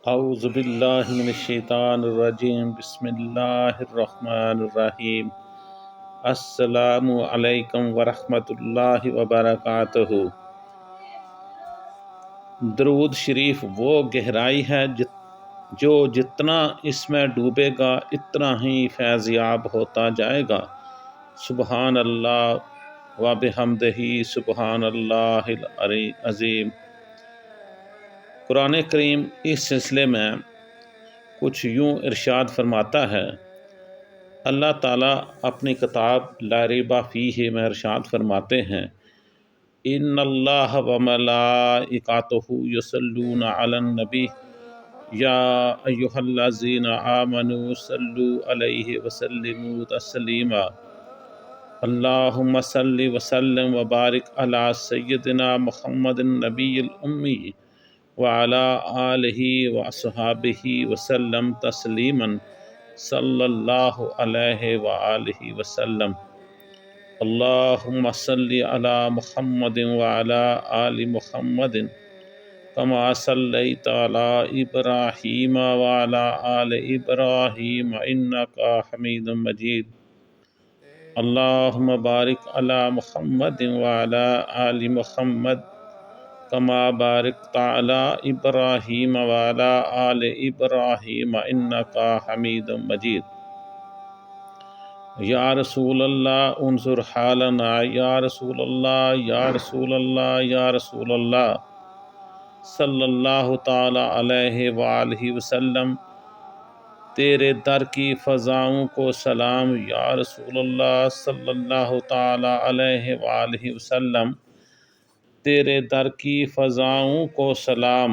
اعوذ باللہ من الشیطان الرجیم، بسم اللہ الرحمن الرحیم۔ السلام علیکم ورحمۃ اللہ وبرکاتہ۔ درود شریف وہ گہرائی ہے جو جتنا اس میں ڈوبے گا اتنا ہی فیض یاب ہوتا جائے گا۔ سبحان اللہ و بحمدہ، سبحان اللہ العلی عظیم۔ قرآن کریم اس سلسلے میں کچھ یوں ارشاد فرماتا ہے۔ اللہ تعالیٰ اپنی کتاب لا ریب فیہ میں ارشاد فرماتے ہیں، ان اللہ و ملائکتہ یصلون علی النبی یا ایھا الذین آمنوا صلوا علیہ وسلموا تسلیما۔ اللہم صل وسلم وبارک علی سیدنا محمد النبی الامی وعلی آلہ واصحابہ وسلم تسلیما صلی اللہ علیہ وآلہ وسلم۔ اللہم صل علی محمد وعلی آل محمد کما صلیت علی ابراہیم وعلی آل ابراہیم انک حمید مجید۔ اللہم بارک علی محمد وعلی آل محمد کما بارکت علی ابراہیم وعلی آل ابراہیم انک حمید مجید۔ یا رسول اللہ انظر حالنا، یا رسول اللہ، یا رسول اللہ، یا رسول اللہ صلی اللہ تعالی علیہ وآلہ وسلم۔ تیرے در کی فضاؤں کو سلام، یا رسول اللہ صلی اللہ تعالی علیہ وآلہ وسلم۔ تیرے در کی فضاؤں کو سلام،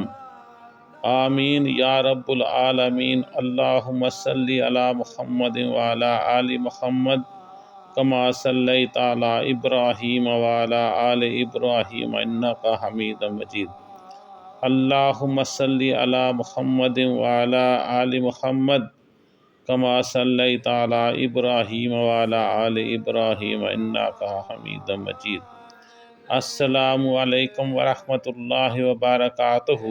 آمین یا رب العالمین۔ اللہم صلی علی محمد وعلی آل محمد کما صلیت علی ابراہیم وعلی آل ابراہیم انک حمید مجید۔ اللہم صلی علی محمد وعلی آل محمد کما صلیت علی ابراہیم وعلی آل ابراہیم انک حمید مجید۔ السلام علیکم ورحمۃ اللہ وبرکاتہ۔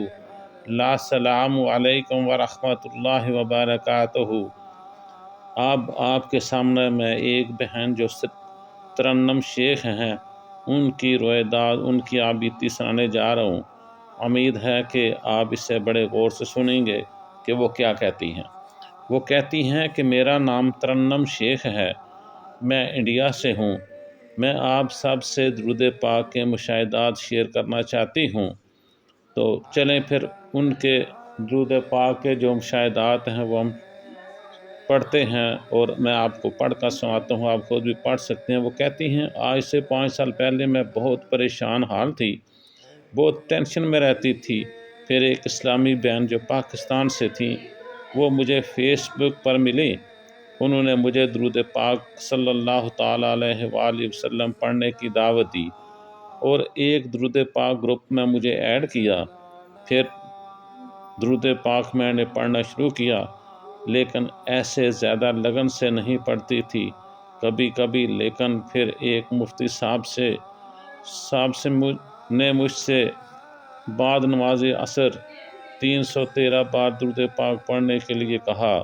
لا السلام علیکم ورحمۃ اللہ وبرکاتہ۔ اب آپ کے سامنے میں ایک بہن جو ترنم شیخ ہیں ان کی رویداد، ان کی آبیتی سنانے جا رہا ہوں۔ امید ہے کہ آپ اسے بڑے غور سے سنیں گے کہ وہ کیا کہتی ہیں۔ وہ کہتی ہیں کہ میرا نام ترنم شیخ ہے، میں انڈیا سے ہوں۔ میں آپ سب سے درود پاک کے مشاہدات شیئر کرنا چاہتی ہوں، تو چلیں پھر ان کے درود پاک کے جو مشاہدات ہیں وہ ہم پڑھتے ہیں، اور میں آپ کو پڑھ کر سناتا ہوں، آپ خود بھی پڑھ سکتے ہیں۔ وہ کہتی ہیں، آج سے 5 سال پہلے میں بہت پریشان حال تھی، بہت ٹینشن میں رہتی تھی۔ پھر ایک اسلامی بہن جو پاکستان سے تھی وہ مجھے فیس بک پر ملی۔ انہوں نے مجھے درود پاک صلی اللہ تعالیٰ علیہ وآلہ وسلم پڑھنے کی دعوت دی اور ایک درود پاک گروپ میں مجھے ایڈ کیا۔ پھر درود پاک میں نے پڑھنا شروع کیا، لیکن ایسے زیادہ لگن سے نہیں پڑھتی تھی، کبھی کبھی۔ لیکن پھر ایک مفتی صاحب نے مجھ سے بعد نماز عصر 313 بار درود پاک پڑھنے کے لیے کہا۔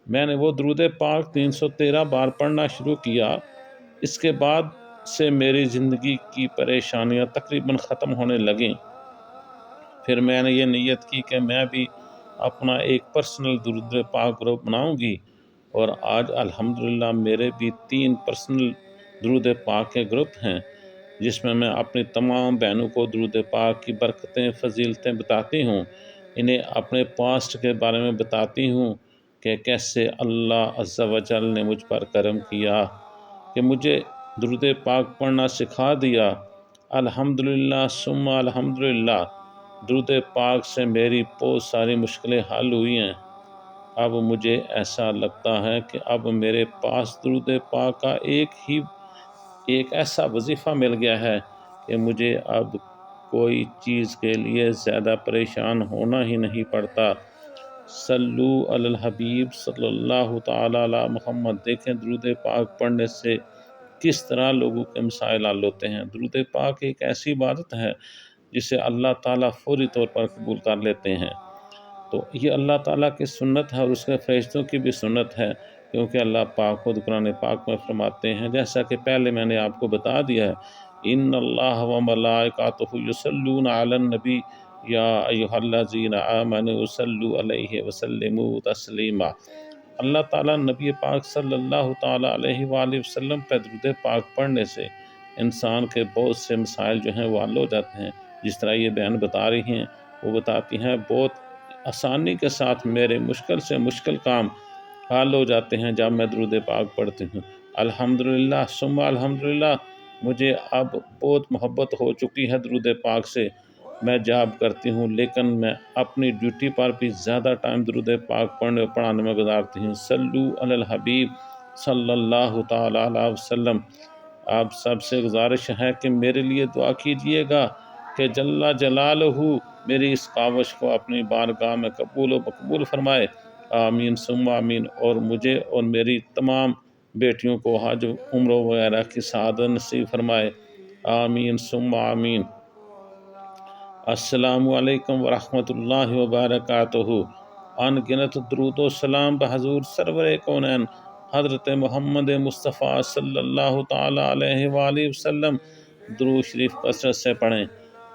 میں نے وہ درود پاک 313 بار پڑھنا شروع کیا۔ اس کے بعد سے میری زندگی کی پریشانیاں تقریباً ختم ہونے لگیں۔ پھر میں نے یہ نیت کی کہ میں بھی اپنا ایک پرسنل درود پاک گروپ بناؤں گی، اور آج الحمدللہ میرے بھی 3 پرسنل درود پاک کے گروپ ہیں، جس میں اپنی تمام بہنوں کو درود پاک کی برکتیں، فضیلتیں بتاتی ہوں، انہیں اپنے پاسٹ کے بارے میں بتاتی ہوں کہ کیسے اللہ عز و جل نے مجھ پر کرم کیا کہ مجھے درود پاک پڑھنا سکھا دیا۔ الحمدللہ ثم الحمدللہ، درود پاک سے میری بہت ساری مشکلیں حل ہوئی ہیں۔ اب مجھے ایسا لگتا ہے کہ اب میرے پاس درود پاک کا ایک ایسا وظیفہ مل گیا ہے کہ مجھے اب کوئی چیز کے لیے زیادہ پریشان ہونا ہی نہیں پڑتا۔ صلو علی الحبیب صلی اللہ تعالی علی محمد۔ دیکھیں درود پاک پڑھنے سے کس طرح لوگوں کے مسائل حل ہوتے ہیں۔ درود پاک ایک ایسی عبادت ہے جسے اللہ تعالیٰ فوری طور پر قبول کر لیتے ہیں۔ تو یہ اللہ تعالیٰ کی سنت ہے اور اس کے فرشتوں کی بھی سنت ہے، کیونکہ اللہ پاک خود قرآن پاک میں فرماتے ہیں، جیسا کہ پہلے میں نے آپ کو بتا دیا ہے، ان اللہ و ملائکاتہ یصلون علی النبی یا ایھا الذین آمنوا صلوا علیہ وسلموا تسلیما۔ اللہ تعالیٰ نبی پاک صلی اللہ تعالیٰ علیہ وآلہ وسلم پہ درود پاک پڑھنے سے انسان کے بہت سے مسائل جو ہیں وہ حل ہو جاتے ہیں۔ جس طرح یہ بیان بتا رہی ہیں، وہ بتاتی ہیں بہت آسانی کے ساتھ میرے مشکل سے مشکل کام حل ہو جاتے ہیں جب میں درود پاک پڑھتی ہوں۔ الحمدللہ ثم الحمدللہ، مجھے اب بہت محبت ہو چکی ہے درود پاک سے، میں جاب کرتی ہوں لیکن میں اپنی ڈیوٹی پر بھی زیادہ ٹائم درود پاک پڑھنے اور پڑھانے میں گزارتی ہوں۔ صلو علی الحبیب صلی اللہ تعالیٰ علیہ وسلم۔ آپ سب سے گزارش ہے کہ میرے لیے دعا کیجئے گا کہ جل جلالہ میری اس کاوش کو اپنی بارگاہ میں قبول و مقبول فرمائے، آمین ثم آمین، اور مجھے اور میری تمام بیٹیوں کو حج عمرہ وغیرہ کی سعادت نصیب فرمائے، آمین ثم آمین۔ السلام علیکم ورحمۃ اللہ وبرکاتہ۔ ان گنت درود و سلام بحضور سرور کونین حضرت محمد مصطفیٰ صلی اللہ تعالیٰ علیہ وآلہ وسلم۔ درود شریف کثرت سے پڑھیں۔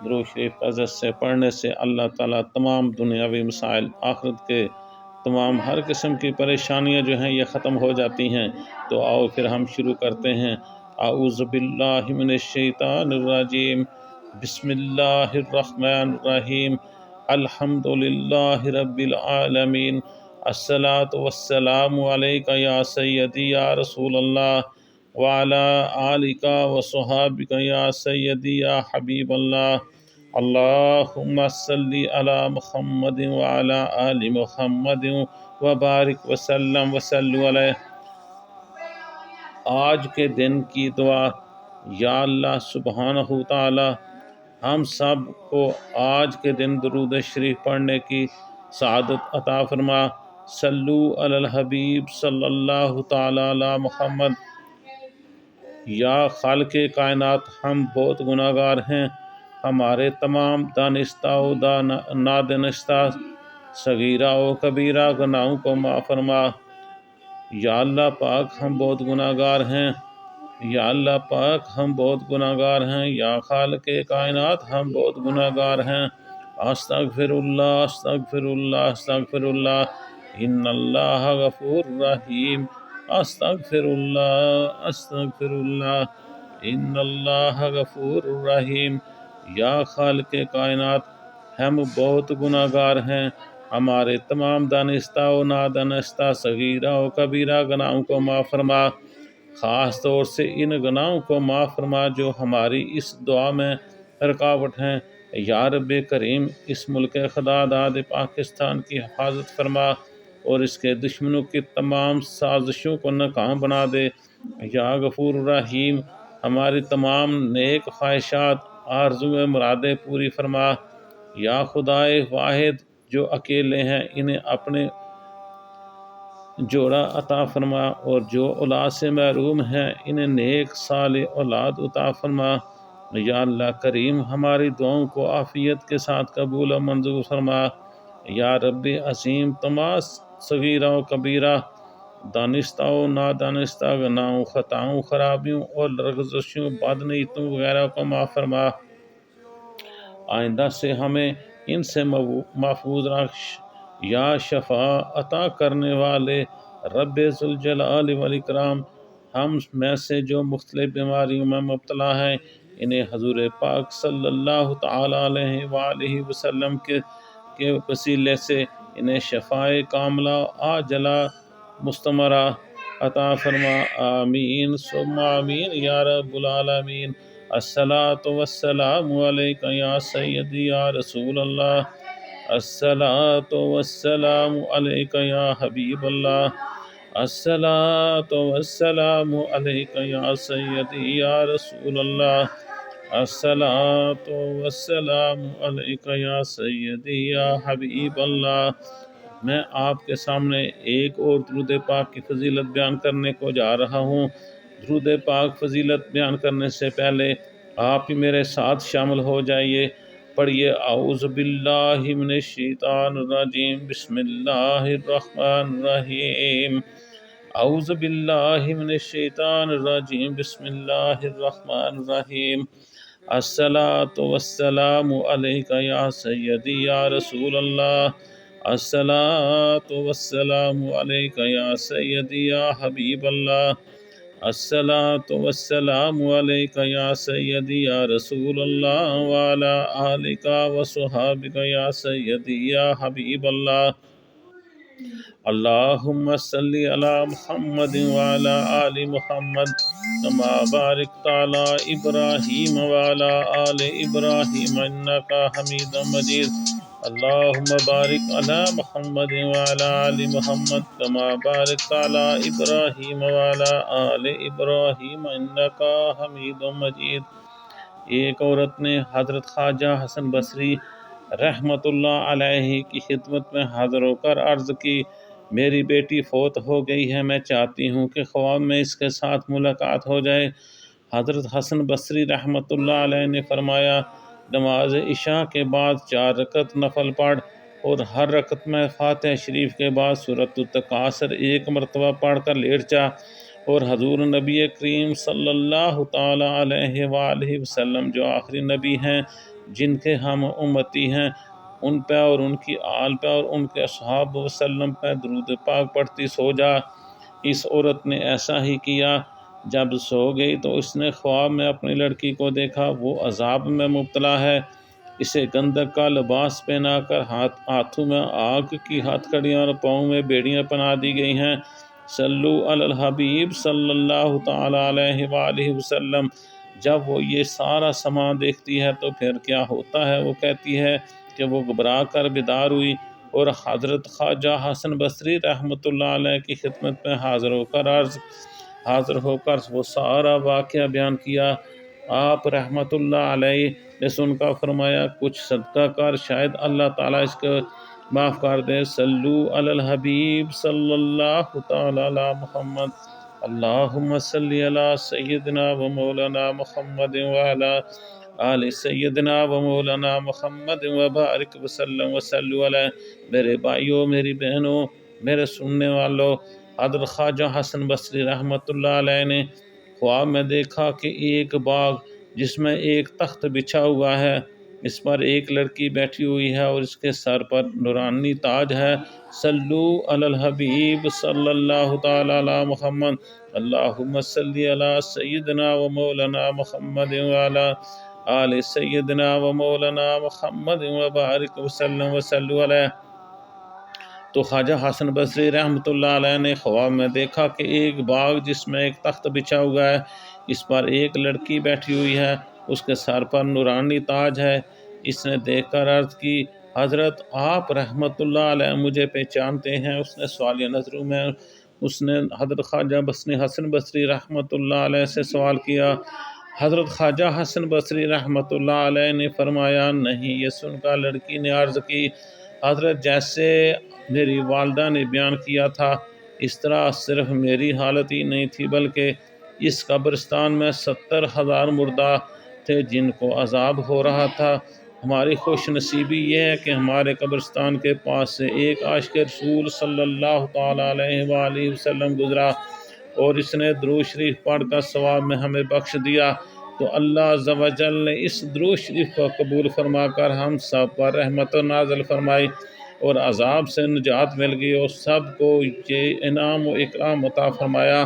درود شریف کثرت سے پڑھنے سے اللہ تعالیٰ تمام دنیاوی مسائل، آخرت کے تمام ہر قسم کی پریشانیاں جو ہیں یہ ختم ہو جاتی ہیں۔ تو آؤ پھر ہم شروع کرتے ہیں۔ اعوذ باللہ من الشیطان الرجیم، بسم اللہ الرحمن الرحیم، الحمد للہ رب العالمین، الصلاۃ والسلام علیک یا سیدی یا رسول اللہ وعلی آلک وصحابک یا سیدی یا حبیب اللہ، اللہم صلی علی محمد وعلی آل محمد وبارک وسلم وصلوا علیہ۔ آج کے دن کی دعا، یا اللہ سبحانہ تعالی ہم سب کو آج کے دن درود شریف پڑھنے کی سعادت عطا فرما۔ صلو علی الحبیب صلی اللہ تعالی علی محمد۔ یا خالق کائنات، ہم بہت گناہ گار ہیں، ہمارے تمام دانستہ و نادانستہ، صغیرہ و کبیرہ گناہوں کو معاف فرما۔ یا اللہ پاک ہم بہت گناہ گار ہیں، یا اللہ پاک ہم بہت گناہ گار ہیں، یا خالق کائنات ہم بہت گناہ گار ہیں۔ استغفر اللہ استغفر اللہ استغفر اللہ، ان اللہ غفور رحیم، استغفر اللہ استغفر اللہ، ان اللہ غفور رحیم۔ یا خالق کائنات ہم بہت گناہ گار ہیں، ہمارے تمام دانستہ و نادانستہ، صغیرہ و کبیرہ گناہوں کو معاف فرما، خاص طور سے ان گناہوں کو معاف فرما جو ہماری اس دعا میں رکاوٹ ہیں۔ یا رب کریم اس ملک خدا داد پاکستان کی حفاظت فرما اور اس کے دشمنوں کی تمام سازشوں کو ناکام بنا دے۔ یا غفور رحیم ہماری تمام نیک خواہشات، آرزویں، مرادیں پوری فرما۔ یا خدائے واحد جو اکیلے ہیں انہیں اپنے جوڑا عطا فرما، اور جو اولاد سے محروم ہیں انہیں نیک صالح اولاد عطا فرما۔ یا اللہ کریم ہماری دعاؤں کو عافیت کے ساتھ قبول و منظور فرما۔ یا رب عظیم تمام صغیرہ و کبیرہ، دانستہ و نادانستہ گناہوں، خطاؤں، خرابیوں اور لرزشوں، بدنیتوں وغیرہ کو معاف فرما۔ آئندہ سے ہمیں ان سے محفوظ رکھ۔ یا شفا عطا کرنے والے رب ذوالجلال والاکرام، ہم میں سے جو مختلف بیماریوں میں مبتلا ہیں انہیں حضور پاک صلی اللہ تعالیٰ علیہ وآلہ وسلم کے وسیلے سے انہیں شفائے کاملہ عاجلہ مستمرہ عطا فرما، آمین ثم آمین یا رب العالمین۔ الصلاۃ والسلام علیک یا سیدی یا رسول اللہ، الصلاۃ والسلام علیک یا حبیب اللہ، الصلاۃ والسلام علیک یا سیدی یا رسول اللہ، الصلاۃ والسلام علیک یا سیدی یا حبیب اللہ۔ میں آپ کے سامنے ایک اور درود پاک کی فضیلت بیان کرنے کو جا رہا ہوں۔ درود پاک فضیلت بیان کرنے سے پہلے آپ ہی میرے ساتھ شامل ہو جائیے پڑھیے اعوذ باللہ من الشیطان الرجیم بسم اللہ الرحمن الرحیم اعوذ باللہ من الشیطان الرجیم بسم اللہ الرحمن الرحیم الصلاۃ والسلام علیک یا سیدی یا رسول اللہ الصلاۃ والسلام علیک یا سیدی یا حبیب اللہ الصلاۃ والسلام علیک یا سیدی یا رسول اللہ وعلی آلک وصحابک یا سیدی یا حبیب اللہ اللہم صلی علی محمد وعلی آل محمد کما بارکت علی ابراہیم وعلی آل ابراہیم انکا حمید مجید اللہم بارک علی محمد وعلی آل محمد کما بارکت علی ابراہیم وعلی آل ابراہیم انکا حمید مجید۔ ایک عورت نے حضرت خواجہ حسن بصری رحمۃ اللہ علیہ کی خدمت میں حاضر ہو کر عرض کی، میری بیٹی فوت ہو گئی ہے، میں چاہتی ہوں کہ خواب میں اس کے ساتھ ملاقات ہو جائے۔ حضرت حسن بصری رحمۃ اللہ علیہ نے فرمایا، نماز عشاء کے بعد 4 رکعت نفل پڑھ اور ہر رکعت میں فاتحہ شریف کے بعد سورۃ التکاثر 1 مرتبہ پڑھ کر لیٹ جا، اور حضور نبی کریم صلی اللہ تعالی علیہ وآلہ وسلم جو آخری نبی ہیں، جن کے ہم امتی ہیں، ان پہ اور ان کی آل پہ اور ان کے اصحاب وسلم پہ درود پاک پڑھتی سو جا۔ اس عورت نے ایسا ہی کیا۔ جب سو گئی تو اس نے خواب میں اپنی لڑکی کو دیکھا، وہ عذاب میں مبتلا ہے، اسے گندک کا لباس پہنا کر ہاتھوں میں آگ کی ہتھ کڑیاں اور پاؤں میں بیڑیاں پہنا دی گئی ہیں۔ صلو علی الحبیب صلی اللہ تعالی علیہ وآلہ وسلم۔ جب وہ یہ سارا سامان دیکھتی ہے تو پھر کیا ہوتا ہے؟ وہ کہتی ہے کہ وہ گھبرا کر بیدار ہوئی اور حضرت خواجہ حسن بصری رحمۃ اللہ علیہ کی خدمت میں حاضر ہو کر وہ سارا واقعہ بیان کیا۔ آپ رحمۃ اللہ علیہ نے سن کر فرمایا، کچھ صدقہ کر، شاید اللہ تعالیٰ اس کو معاف کر دے۔ صلو علی الحبیب صلی اللہ تعالی علی محمد اللہم صلی علی سیدنا و مولانا محمد وعلی آل سیدنا و مولانا محمد وبارک وسلم وصلو علیہ۔ میرے بھائیوں، میری بہنوں، میرے سننے والوں، حضرت خواجہ حسن بصری رحمۃ اللہ علیہ نے خواب میں دیکھا کہ ایک باغ جس میں ایک تخت بچھا ہوا ہے، اس پر ایک لڑکی بیٹھی ہوئی ہے اور اس کے سر پر نورانی تاج ہے۔ صلو علی الحبیب صلی اللہ تعالی علی محمد اللہم صلی علی سیدنا و مولانا محمد وعلی آل سیدنا و مولانا محمد وبارک وسلم وصلو علیہ۔ تو خواجہ حسن بصری رحمۃ اللہ علیہ نے خواب میں دیکھا کہ ایک باغ جس میں ایک تخت بچھا ہوا ہے، اس پر ایک لڑکی بیٹھی ہوئی ہے، اس کے سر پر نورانی تاج ہے۔ اس نے دیکھ کر عرض کی، حضرت آپ رحمۃ اللہ علیہ مجھے پہچانتے ہیں؟ اس نے سوالیہ نظروں میں اس نے حضرت خواجہ حسن بصری رحمۃ اللہ علیہ سے سوال کیا۔ حضرت خواجہ حسن بصری رحمۃ اللہ علیہ نے فرمایا، نہیں۔ یہ سن کر لڑکی نے عرض کی، حضرت جیسے میری والدہ نے بیان کیا تھا، اس طرح صرف میری حالت ہی نہیں تھی بلکہ اس قبرستان میں 70,000 مردہ تھے جن کو عذاب ہو رہا تھا۔ ہماری خوش نصیبی یہ ہے کہ ہمارے قبرستان کے پاس سے ایک عاشق رسول صلی اللہ تعالی علیہ وآلہ وسلم گزرا اور اس نے درود شریف پڑھ کر ثواب میں ہمیں بخش دیا، تو اللہ عز و جل نے اس درود شریف کو قبول فرما کر ہم سب پر رحمت نازل فرمائی اور عذاب سے نجات مل گئی اور سب کو یہ انعام و اکرام عطا فرمایا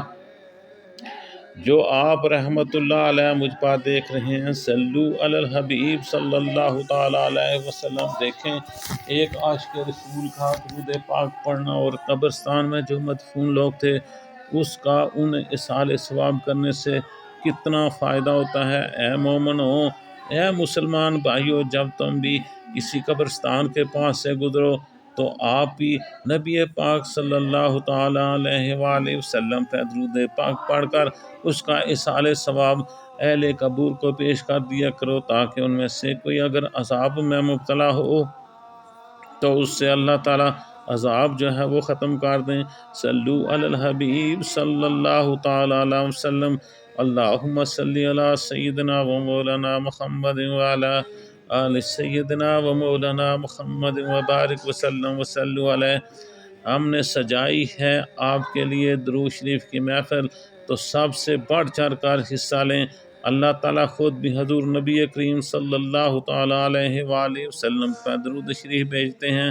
جو آپ رحمت اللہ علیہ مجھ پر دیکھ رہے ہیں۔ صلو علی الحبیب صلی اللہ تعالی علیہ وسلم۔ دیکھیں، ایک عاشق رسول کا درود پاک پڑھنا اور قبرستان میں جو مدفون لوگ تھے اس کا انہیں اصال ثواب کرنے سے کتنا فائدہ ہوتا ہے۔ اے مومنوں، اے مسلمان بھائیوں، جب تم بھی کسی قبرستان کے پاس سے گزرو تو آپ بھی نبی پاک صلی اللہ تعالی علیہ وآلہ وسلم پہ درود پاک پڑھ کر اس کا اصال ثواب اہل قبور کو پیش کر دیا کرو، تاکہ ان میں سے کوئی اگر عذاب میں مبتلا ہو تو اس سے اللہ تعالی عذاب جو ہے وہ ختم کر دیں۔ صلو علی الحبیب صلی اللہ تعالی علیہ وسلم۔ اللہم صلی علی سیدنا و مولانا محمد وعلی آل سیدنا و مولانا محمد وبارک وسلم وصلوا علیہ۔ ہم نے سجائی ہے آپ کے لیے درود شریف کی محفل، تو سب سے بڑھ چڑھ کر حصہ لیں۔ اللہ تعالیٰ خود بھی حضور نبی کریم صلی اللہ تعالیٰ علیہ وآلہ وسلم پر درود شریف بھیجتے ہیں،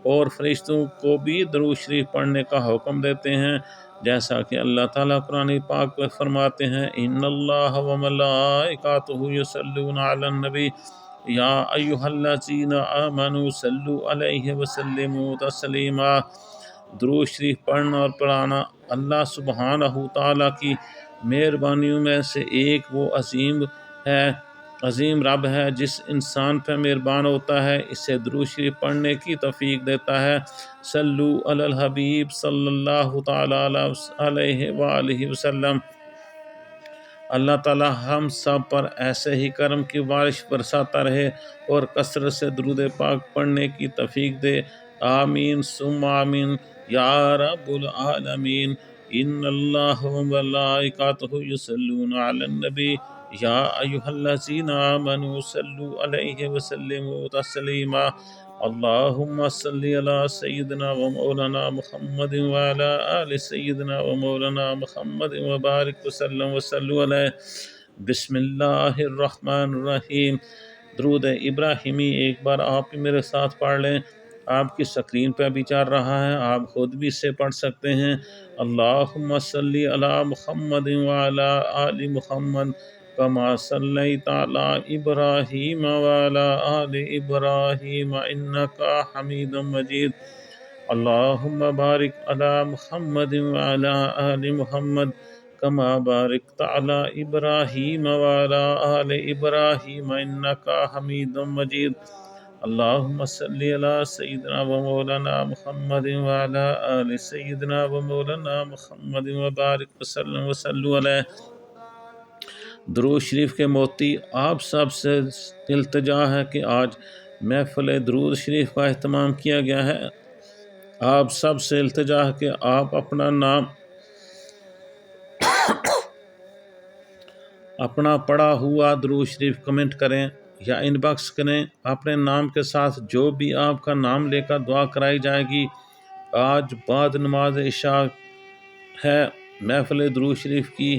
اور فرشتوں کو بھی درود شریف پڑھنے کا حکم دیتے ہیں، جیسا کہ اللہ تعالیٰ قرآن پاک میں فرماتے ہیں ان اللہ و ملائکاتہ یصلون علی النبی یا ایھا الذین آمنوا صلوا علیہ وسلموا تسلیما۔ درود شریف پڑھنا اور پڑھانا اللہ سبحانہ تعالیٰ کی مہربانیوں میں سے ایک وہ عظیم رب ہے جس انسان پہ مہربان ہوتا ہے، اسے درود شریف پڑھنے کی توفیق دیتا ہے۔ صلو علی الحبیب صلی اللہ تعالیٰ علیہ وآلہ وسلم۔ اللہ تعالی ہم سب پر ایسے ہی کرم کی بارش برساتا رہے اور کثرت سے درود پاک پڑھنے کی توفیق دے، آمین ثم آمین یا رب العالمین۔ ان اللہ و ملائکاتہ یصلون علی النبی یا ایھا الذین آمنوا صلوا علیہ وسلموا تسلیما۔ اللہم صلی علی سیدنا و مولانا محمد وعلی آل سیدنا و مولانا محمد وبارک وسلم وصلوا علیہ۔ بسم اللہ الرحمن الرحیم۔ درود ابراہیمی ایک بار آپ بھی میرے ساتھ پڑھ لیں، آپ کی سکرین پہ بھی چل رہا ہے، آپ خود بھی اسے پڑھ سکتے ہیں۔ اللہم صلی علی محمد وعلی آل محمد کما صلیت علی ابراہیم وعلی آل ابراہیم انک حمید مجید۔ اللہم بارک علی محمد وعلی آل محمد کما بارکت علی ابراہیم وعلی آل ابراہیم انک حمید مجید۔ اللہم صلی علی سیدنا و مولانا محمد وعلی آل سیدنا و مولانا محمد وبارک وسلم وصلوا علیہ۔ درود شریف کے موتی، آپ سب سے التجا ہے کہ آج محفل درود شریف کا اہتمام کیا گیا ہے، آپ سب سے التجا ہے کہ آپ اپنا نام، اپنا پڑھا ہوا درود شریف کمنٹ کریں یا ان باکس کریں، اپنے نام کے ساتھ جو بھی آپ کا نام لے کر دعا کرائی جائے گی۔ آج بعد نماز عشاء ہے محفل درود شریف کی،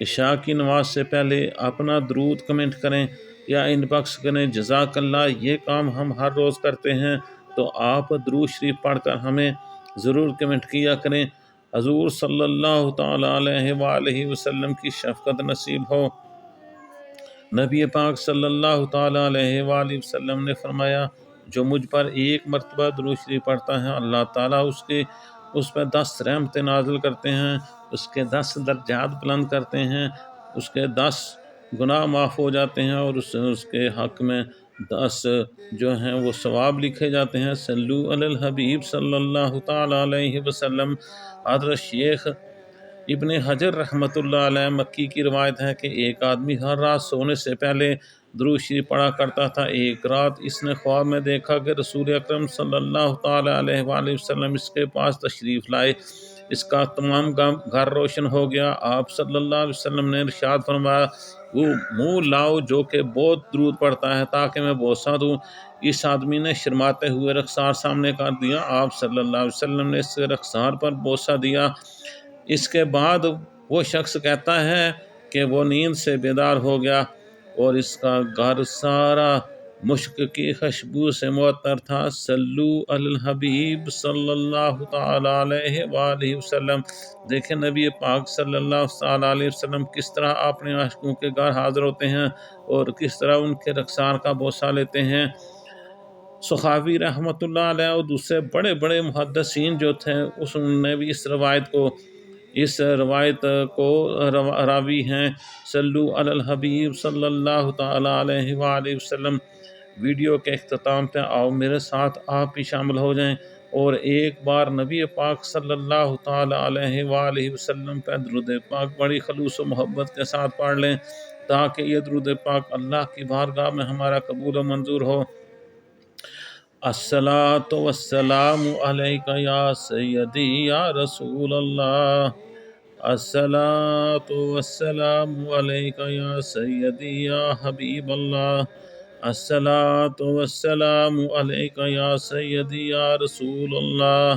عشاء کی نماز سے پہلے اپنا درود کمنٹ کریں یا ان باکس کریں۔ جزاک اللہ، یہ کام ہم ہر روز کرتے ہیں، تو آپ درود شریف پڑھ کر ہمیں ضرور کمنٹ کیا کریں۔ حضور صلی اللہ تعالیٰ علیہ وآلہ وسلم کی شفقت نصیب ہو۔ نبی پاک صلی اللہ تعالیٰ علیہ وآلہ وسلم نے فرمایا، جو مجھ پر ایک مرتبہ درود شریف پڑھتا ہے، اللہ تعالیٰ اس پہ 10 رحمتیں نازل کرتے ہیں، اس کے 10 درجات بلند کرتے ہیں، اس کے 10 گناہ معاف ہو جاتے ہیں، اور اس کے حق میں 10 جو ہیں وہ ثواب لکھے جاتے ہیں۔ صلو علی الحبیب صلی اللہ تعالیٰ علیہ وسلم۔ حضرت شیخ ابن حجر رحمۃ اللہ علیہ مکی کی روایت ہے کہ ایک آدمی ہر رات سونے سے پہلے درود شریف پڑھا کرتا تھا۔ ایک رات اس نے خواب میں دیکھا کہ رسول اکرم صلی اللہ تعالیٰ علیہ وآلہ وسلم اس کے پاس تشریف لائے، اس کا تمام گھر روشن ہو گیا۔ آپ صلی اللہ علیہ وسلم نے ارشاد فرمایا، وہ منہ لاؤ جو کہ بہت درود پڑھتا ہے تاکہ میں بوسہ دوں۔ اس آدمی نے شرماتے ہوئے رخسار سامنے کر دیا، آپ صلی اللہ علیہ وسلم نے اس کے رخسار پر بوسہ دیا۔ اس کے بعد وہ شخص کہتا ہے کہ وہ نیند سے بیدار ہو گیا اور اس کا گھر سارا مشک کی خوشبو سے معطر تھا۔ صلو علی الحبیب صلی اللہ تعالیٰ علیہ وآلہ وسلم۔ دیکھیں نبی پاک صلی اللہ تعالیٰ علیہ وسلم کس طرح اپنے عاشقوں کے گھر حاضر ہوتے ہیں اور کس طرح ان کے رخسار کا بوسہ لیتے ہیں۔ سخاوی رحمۃ اللہ علیہ اور دوسرے بڑے بڑے محدثین جو تھے، انہوں نے بھی اس روایت کو راوی ہیں۔ صلو علی الحبیب صلی اللہ تعالیٰ علیہ وآلہ وسلم۔ ویڈیو کے اختتام پہ آؤ میرے ساتھ آپ بھی شامل ہو جائیں اور ایک بار نبی پاک صلی اللہ تعالیٰ علیہ وآلہ وسلم پہ درود پاک بڑی خلوص و محبت کے ساتھ پڑھ لیں تاکہ یہ درود پاک اللہ کی بارگاہ میں ہمارا قبول و منظور ہو۔ الصلاۃ والسلام علیک یا سیدی یا رسول اللہ، الصلاۃ والسلام علیک یا سیدی یا حبیب اللہ، الصلاۃ والسلام علیک یا سیدی یا رسول اللہ۔